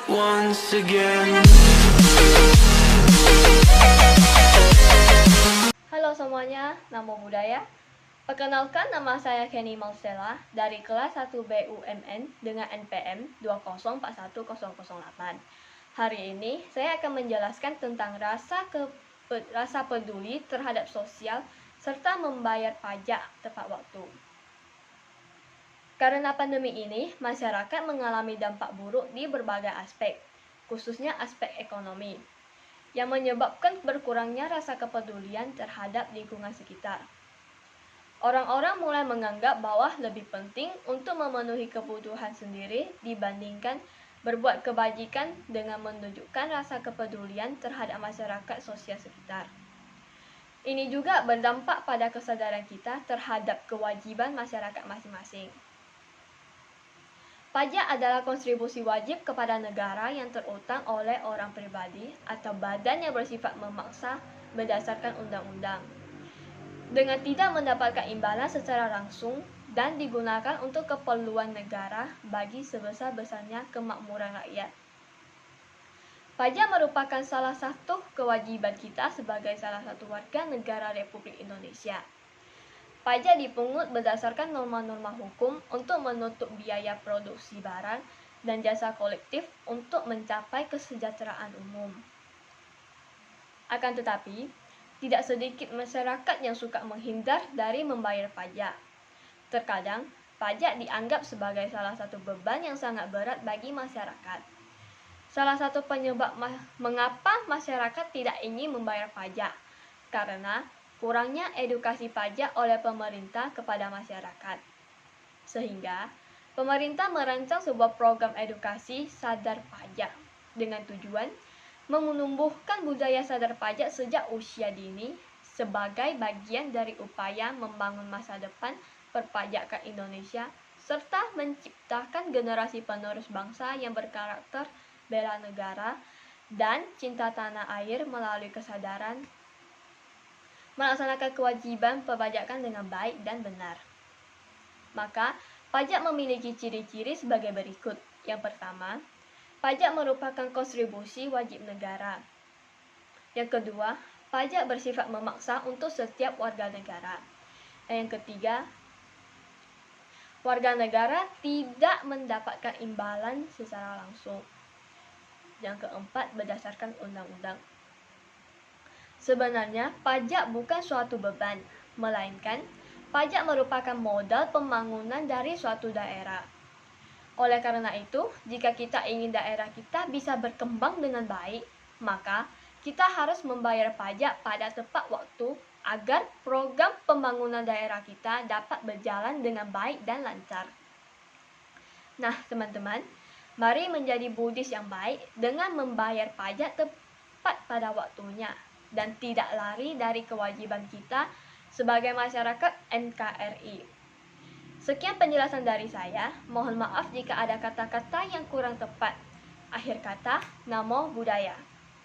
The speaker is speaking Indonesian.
once again. Halo semuanya, Namo Buddhaya. Perkenalkan, nama saya Kenny Malsela dari kelas 1 BUMN dengan NPM 2041008. Hari ini saya akan menjelaskan tentang rasa peduli terhadap sosial serta membayar pajak tepat waktu. Karena pandemi ini, masyarakat mengalami dampak buruk di berbagai aspek, khususnya aspek ekonomi, yang menyebabkan berkurangnya rasa kepedulian terhadap lingkungan sekitar. Orang-orang mulai menganggap bahwa lebih penting untuk memenuhi kebutuhan sendiri dibandingkan berbuat kebajikan dengan menunjukkan rasa kepedulian terhadap masyarakat sosial sekitar. Ini juga berdampak pada kesadaran kita terhadap kewajiban masyarakat masing-masing. Pajak adalah kontribusi wajib kepada negara yang terutang oleh orang pribadi atau badan yang bersifat memaksa berdasarkan undang-undang, dengan tidak mendapatkan imbalan secara langsung dan digunakan untuk keperluan negara bagi sebesar-besarnya kemakmuran rakyat. Pajak merupakan salah satu kewajiban kita sebagai salah satu warga negara Republik Indonesia. Pajak dipungut berdasarkan norma-norma hukum untuk menutup biaya produksi barang dan jasa kolektif untuk mencapai kesejahteraan umum. Akan tetapi, tidak sedikit masyarakat yang suka menghindar dari membayar pajak. Terkadang, pajak dianggap sebagai salah satu beban yang sangat berat bagi masyarakat. Salah satu penyebab mengapa masyarakat tidak ingin membayar pajak, karena kurangnya edukasi pajak oleh pemerintah kepada masyarakat. Sehingga, pemerintah merancang sebuah program edukasi sadar pajak dengan tujuan menumbuhkan budaya sadar pajak sejak usia dini sebagai bagian dari upaya membangun masa depan perpajakan Indonesia serta menciptakan generasi penerus bangsa yang berkarakter bela negara dan cinta tanah air melalui kesadaran melaksanakan kewajiban perpajakan dengan baik dan benar. Maka, pajak memiliki ciri-ciri sebagai berikut. Yang pertama, pajak merupakan kontribusi wajib negara. Yang kedua, pajak bersifat memaksa untuk setiap warga negara. Dan yang ketiga, warga negara tidak mendapatkan imbalan secara langsung. Yang keempat, berdasarkan undang-undang. Sebenarnya, pajak bukan suatu beban, melainkan pajak merupakan modal pembangunan dari suatu daerah. Oleh karena itu, jika kita ingin daerah kita bisa berkembang dengan baik, maka kita harus membayar pajak pada tepat waktu agar program pembangunan daerah kita dapat berjalan dengan baik dan lancar. Nah, teman-teman, mari menjadi Buddhis yang baik dengan membayar pajak tepat pada waktunya dan tidak lari dari kewajiban kita sebagai masyarakat NKRI. Sekian penjelasan dari saya. Mohon maaf jika ada kata-kata yang kurang tepat. Akhir kata, Namo Buddhaya.